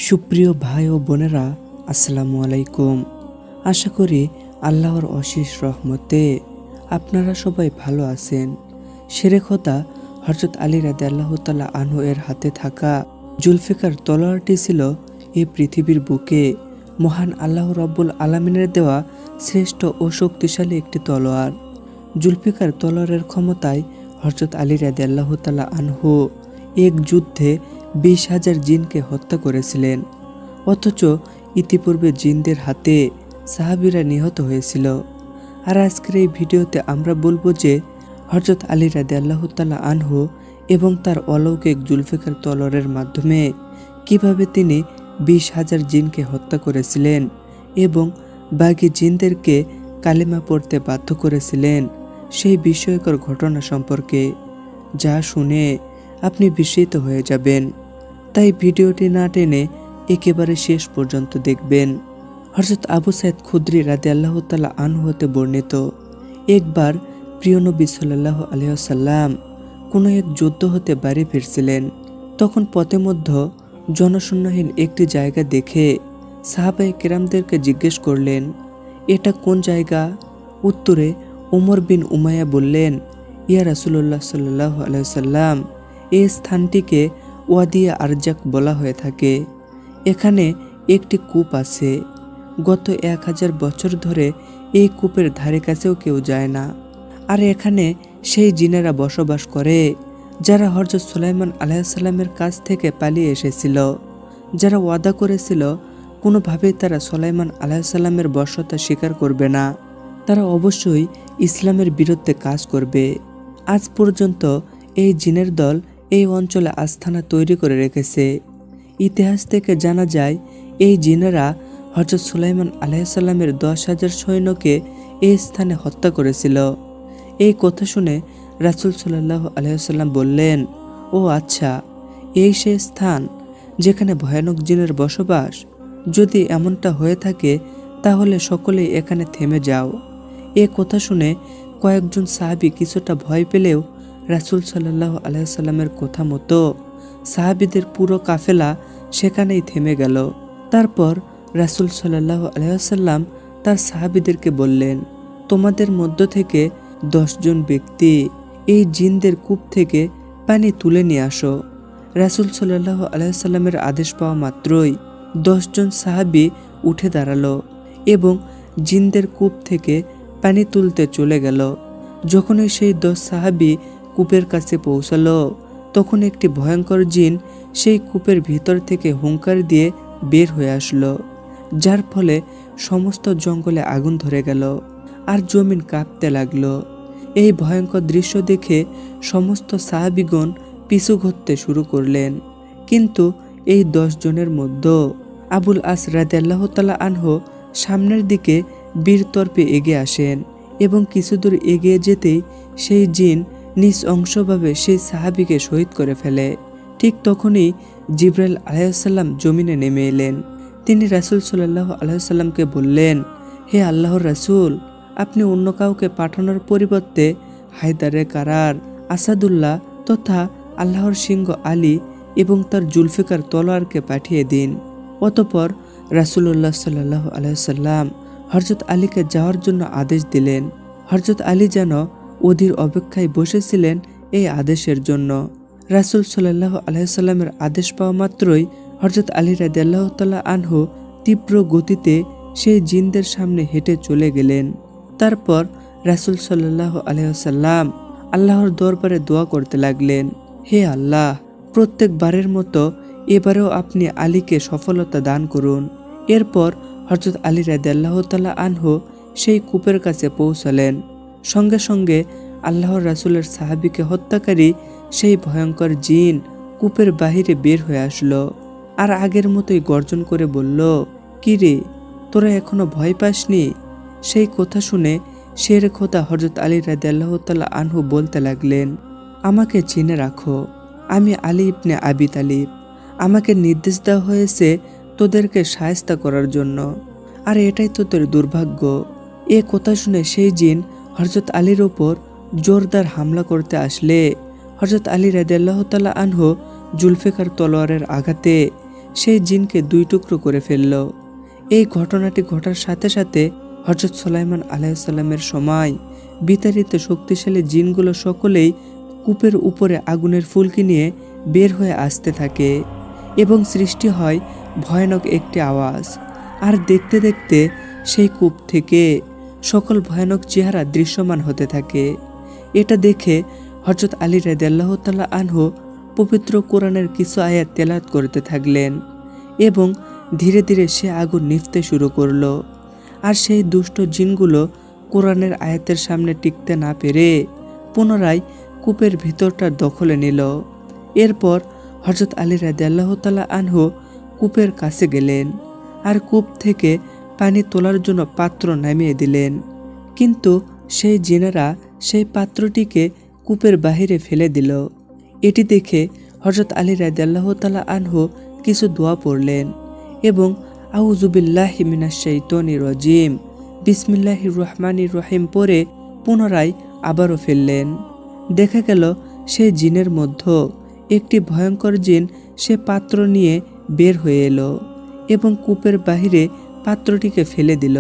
সুপ্রিয় ভাই ও বোনেরা, আসসালামু আলাইকুম। আশা করি আল্লাহর অশেষ রহমতে আপনারা সবাই ভালো আছেন। শেরে খোদা হযরত আলী রাদিয়াল্লাহু তাআলা আনহু এর হাতে থাকা জুলফিকার তলোয়ারটি ছিল এই পৃথিবীর বুকে মহান আল্লাহ রাব্বুল আলামিনের দেওয়া শ্রেষ্ঠ ও শক্তিশালী একটি তলোয়ার। জুলফিকার তলোয়ারের ক্ষমতায় হযরত আলী রাদিয়াল্লাহু তাআলা আনহু এক যুদ্ধে 20,000 জিনকে হত্যা করেছিলেন। অথচ ইতিপূর্বে জিনদের হাতে সাহাবীরা নিহত হয়েছিল। আর আজকের এই ভিডিওতে আমরা বলবো যে হযরত আলী রাদিয়াল্লাহু তাআলা আনহু এবং তার অলৌকিক জুলফিকার তলোয়ারের মাধ্যমে কিভাবে তিনি 20,000 জিনকে হত্যা করেছিলেন এবং বাকি জিনদেরকে কালিমা পড়তে বাধ্য করেছিলেন, সেই বিস্ময়কর ঘটনা সম্পর্কে, যা শুনে আপনি বিস্মিত হয়ে যাবেন। তাই ভিডিওটি না টেনে একেবারে শেষ পর্যন্ত দেখবেন। হযরত আবু সাঈদ খুদরি রাদিয়াল্লাহু তাআলা আনহু হতে বর্ণিত, একবার প্রিয় নবী সাল্লাল্লাহু আলাইহি ওয়াসাল্লাম কোনো এক যুদ্ধ হতে বাড়ি ফিরছিলেন। তখন পথে মধ্যে জনশূন্যহীন একটি জায়গা দেখে সাহাবায়ে কেরামদেরকে জিজ্ঞেস করলেন, এটা কোন জায়গা? উত্তরে ওমর বিন উমাইয়া বললেন, ইয়া রাসূলুল্লাহ সাল্লাল্লাহু আলাইহি ওয়াসাল্লাম, এই স্থানটিকে ওয়াদিয়া আরজাক বলা হয়ে থাকে। এখানে একটি কূপ আছে। গত 1000 বছর ধরে এই কূপের ধারে কাছেও কেউ যায় না। আর এখানে সেই জিনেরা বসবাস করে যারা হযরত সুলাইমান আলাইহিস সালামের কাছ থেকে পালিয়ে এসেছিল, যারা ওয়াদা করেছিল কোনোভাবেই তারা সুলাইমান আলাইহিস সালামের বশ্যতা স্বীকার করবে না, তারা অবশ্যই ইসলামের বিরুদ্ধে কাজ করবে। আজ পর্যন্ত এই জিনের দল এই অঞ্চলে আস্থানা তৈরি করে রেখেছে। ইতিহাস থেকে জানা যায় এই জিনেরা হযরত সুলাইমান আলাইহিস সালামের 10,000 সৈন্যকে এই স্থানে হত্যা করেছিল। এই কথা শুনে রাসূল সাল্লাল্লাহু আলাইহি ওয়াসাল্লাম বললেন, ও আচ্ছা, এই সেই স্থান যেখানে ভয়ানক জিনের বসবাস। যদি এমনটা হয়ে থাকে তাহলে সকলেই এখানে থেমে যাও। এই কথা শুনে কয়েকজন সাহাবী কিছুটা ভয় পেলেও রাসূল সাল্লাল্লাহু আলাইহি ওয়াসাল্লামের কথা মতো সাহাবীদের পুরো কাফেলা সেখানেই থেমে গেল। তারপর রাসূল সাল্লাল্লাহু আলাইহি ওয়াসাল্লাম তার সাহাবীদেরকে বললেন, তোমাদের মধ্য থেকে 10 জন ব্যক্তি এই জিনদের কূপ থেকে পানি তুলে নিয়ে আসো। রাসূল সাল্লাল্লাহু আলাইহি ওয়াসাল্লামের আদেশ পাওয়া মাত্রই 10 জন সাহাবী উঠে দাঁড়ালো এবং জিনদের কূপ থেকে পানি তুলতে চলে গেল। যখনই সেই 10 সাহাবী কূপের কাছে পৌঁছালো, তখন একটি ভয়ঙ্কর জিন সেই কূপের ভিতর থেকে হুঙ্কার দিয়ে বের হয়ে আসলো, যার ফলে সমস্ত জঙ্গলে আগুন ধরে গেল আর জমিন কাঁপতে লাগলো। এই ভয়ঙ্কর দৃশ্য দেখে সমস্ত সাহাবীগণ পিছু ঘুরতে শুরু করলেন। কিন্তু এই 10 জনের মধ্যে আবুল আস রাদিয়াল্লাহু তাআলা আনহু সামনের দিকে বীরতর্পে এগিয়ে আসেন এবং কিছু দূর এগিয়ে যেতেই সেই জিন নিজ অংশভাবে সেই সাহাবীকে শহীদ করে ফেলে। ঠিক তখনই জিবরাইল আলাইহিস সালাম জমিনে নেমে এলেন। তিনি রাসূল সাল্লাল্লাহু আলাইহি সাল্লামকে বললেন, হে আল্লাহর রাসূল, আপনি অন্য কাউকে পাঠানোর পরিবর্তে হায়দারে কারার, আসাদুল্লাহ তথা আল্লাহর সিংহ আলী এবং তার জুলফিকার তলোয়ারকে পাঠিয়ে দিন। অতঃপর রাসূলুল্লাহ সাল্লাল্লাহু আলাইহি সাল্লাম হযরত আলীকে যাওয়ার জন্য আদেশ দিলেন। হযরত আলী যেন অধীর অপেক্ষায় বসেছিলেন এই আদেশের জন্য। রাসূল সাল্লাল্লাহু আলাইহি সাল্লামের আদেশ পাওয়া মাত্রই হযরত আলী রাদিয়াল্লাহু তাআলা আনহু তীব্র গতিতে সেই জিনদের সামনে হেঁটে চলে গেলেন। তারপর রাসূল সাল্লাল্লাহু আলাইহি সাল্লাম আল্লাহর দরবারে দোয়া করতে লাগলেন, হে আল্লাহ, প্রত্যেকবারের মতো এবারেও আপনি আলীকে সফলতা দান করুন। এরপর হযরত আলী রাদিয়াল্লাহু তাআলা আনহু সেই কূপের কাছে পৌঁছালেন। সঙ্গে সঙ্গে আল্লাহর রাসূলের সাহাবীকে হত্যাকারী সেই ভয়ঙ্কর জিন কূপের বাহিরে বের হয়ে আসলো আর আগের মতোই গর্জন করে বলল, কি রে, তোরা এখনো ভয় পাসনি? সেই কথা শুনে শের খোদা হযরত আলী রাদিয়াল্লাহু তাআলা আনহু বলতে লাগলেন, আমাকে চিনে রাখো, আমি আলী ইবনে আবি তালিব। আমাকে নির্দেশ দেওয়া হয়েছে তোদেরকে শায়েস্তা করার জন্য, আর এটাই তোদের দুর্ভাগ্য। এ কথা শুনে সেই জিন হযরত আলীর ওপর জোরদার হামলা করতে আসলে হযরত আলী রাদিয়াল্লাহু তাআলা আনহু জুলফিকার তলোয়ারের আঘাতে সেই জিনকে 2 টুকরো করে ফেলল। এই ঘটনাটি ঘটার সাথে সাথে হযরত সুলাইমান আলাইহিসসালামের সময় বিতাড়িত শক্তিশালী জিনগুলো সকলেই কূপের উপরে আগুনের ফুলকি নিয়ে বের হয়ে আসতে থাকে এবং সৃষ্টি হয় ভয়ানক একটি আওয়াজ। আর দেখতে দেখতে সেই কূপ থেকে সকল ভয়ানক চেহারা দৃশ্যমান হতে থাকে। এটা দেখে হযরত আলী রাদিয়াল্লাহু তাআলা আনহু পবিত্র কোরআনের কিছু আয়াত তেলাওয়াত করতে থাকলেন এবং ধীরে ধীরে সে আগুন নিভতে শুরু করলো। আর সেই দুষ্ট জিনগুলো কোরআনের আয়াতের সামনে টিকতে না পেরে পুনরায় কূপের ভিতরটা দখলে নিল। এরপর হযরত আলী রাদিয়াল্লাহু তাআলা আনহু কূপের কাছে গেলেন আর কূপ থেকে পানি তোলার জন্য পাত্র নামিয়ে দিলেন, কিন্তু সেই জিনেরা সেই পাত্রটিকে কূপের বাহিরে ফেলে দিল। এটি দেখে হযরত আলী রাদিয়াল্লাহু তাআলা আনহু কিছু দোয়া পড়লেন এবং আউযু বিল্লাহি মিনাশ শাইতানির রাজিম বিসমিল্লাহির রহমানির রহিম পড়ে পুনরায় আবারও ফেললেন। দেখা গেল সেই জিনের মধ্যে একটি ভয়ঙ্কর জিন সে পাত্র নিয়ে বের হয়ে এলো এবং কূপের বাহিরে পাত্রটিকে ফেলে দিল।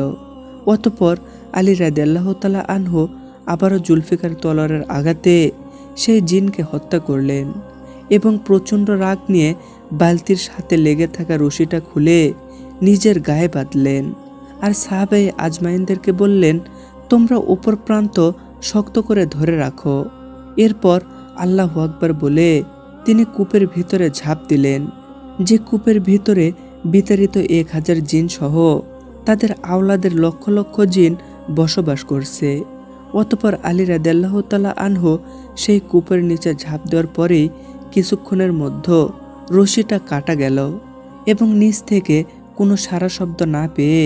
অতঃপর আলী রাদিয়াল্লাহু তাআলা আনহু আবারও জুলফিকার তলোয়ারের আঘাতে সেই জিনকে হত্যা করলেন এবং প্রচণ্ড রাগ নিয়ে বালতির সাথে লেগে থাকা রশিটা খুলে নিজের গায়ে বাঁধলেন আর সাহাবায়ে আজমাইনদেরকে বললেন, তোমরা উপর প্রান্ত শক্ত করে ধরে রাখো। এরপর আল্লাহু আকবার বলে তিনি কূপের ভিতরে ঝাঁপ দিলেন, যে কূপের ভিতরে বিতাড়িত 1000 জিন সহ তাদের আওলাদের লক্ষ লক্ষ জিন বসবাস করছে। অতঃপর আলী রাদিয়াল্লাহু তাআলা আনহু সেই কূপের নিচে ঝাঁপ দেওয়ার পরেই কিছুক্ষণের মধ্যে রশিটা কাটা গেল এবং নিচ থেকে কোনো সারা শব্দ না পেয়ে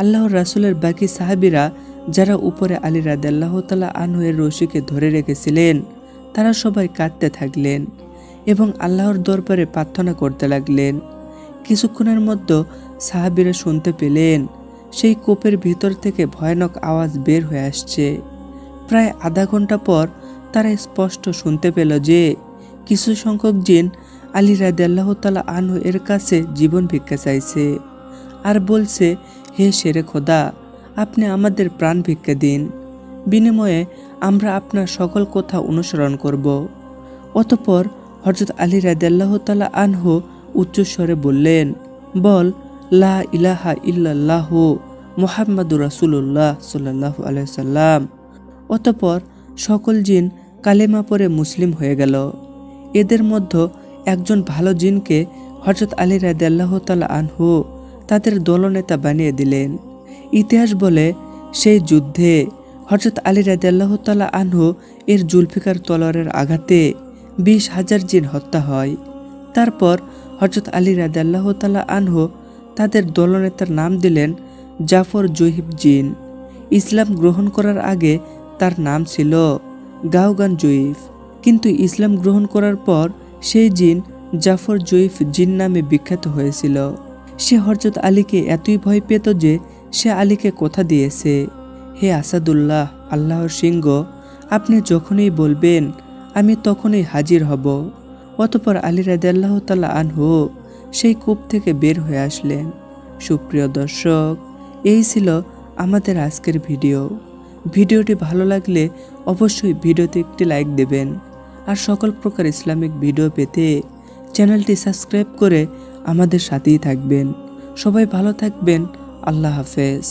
আল্লাহর রাসূলের বাকি সাহাবীরা যারা উপরে আলী রাদিয়াল্লাহু তাআলা আনহু এর রশিকে ধরে রেখেছিলেন তারা সবাই কাঁদতে থাকলেন এবং আল্লাহর দরবারে প্রার্থনা করতে লাগলেন। কিছুক্ষণের মধ্যে সাহাবীরা শুনতে পেলেন সেই কূপের ভিতর থেকে ভয়ানক আওয়াজ বের হয়ে আসছে। প্রায় আধা ঘন্টা পর তারা স্পষ্ট শুনতে পেল যে কিছু সংখ্যক জিন আলী রাদিয়াল্লাহু তাআলা আনহু এর কাছে জীবন ভিক্ষা চাইছে আর বলছে, হে শেরে খোদা, আপনি আমাদের প্রাণ ভিক্ষা দিন, বিনিময়ে আমরা আপনার সকল কথা অনুসরণ করব। অতঃপর হযরত আলী রাদিয়াল্লাহু তাআলা আনহু উচ্চস্বরে বললেন, বল লা ইলাহা ইল্লাল্লাহু মুহাম্মাদুর রাসূলুল্লাহ সাল্লাল্লাহু আলাইহি সাল্লাম। অতঃপর সকল জিন কালেমা পড়ে মুসলিম হয়ে গেল। এদের মধ্যে একজন ভালো জিনকে হযরত আলী রাদিয়াল্লাহু তাআলা আনহু তাদের দলনেতা বানিয়ে দিলেন। ইতিহাস বলে সেই যুদ্ধে হযরত আলী রাদিয়াল্লাহু তাআলা আনহু এর জুলফিকার তলোয়ারের আঘাতে 20,000 জিন হত্যা হয়। তারপর হযরত আলী রাদিয়াল্লাহু তাআলা আনহু তাদের দলনেতার নাম দিলেন জাফর জুইফ জিন। ইসলাম গ্রহণ করার আগে তার নাম ছিল গাওগান জুইফ, কিন্তু ইসলাম গ্রহণ করার পর সেই জিন জাফর জুইফ জিন নামে বিখ্যাত হয়েছিল। সে হযরত আলীকে এতই ভয় পেত যে সে আলীকে কথা দিয়েছে, হে আসাদুল্লাহ, আল্লাহর সিংহ, আপনি যখনই বলবেন আমি তখনই হাজির হব। অতঃপর আলী রাদিয়াল্লাহু তাআলা আনহু সেই কূপ থেকে বের হয়ে আসলেন। সুপ্রিয় দর্শক, এই ছিল আমাদের আজকের ভিডিওটি ভালো লাগলে অবশ্যই ভিডিওতে একটি লাইক দেবেন আর সকল প্রকার ইসলামিক ভিডিও পেতে চ্যানেলটি সাবস্ক্রাইব করে আমাদের সাথেই থাকবেন। সবাই ভালো থাকবেন। আল্লাহ হাফেজ।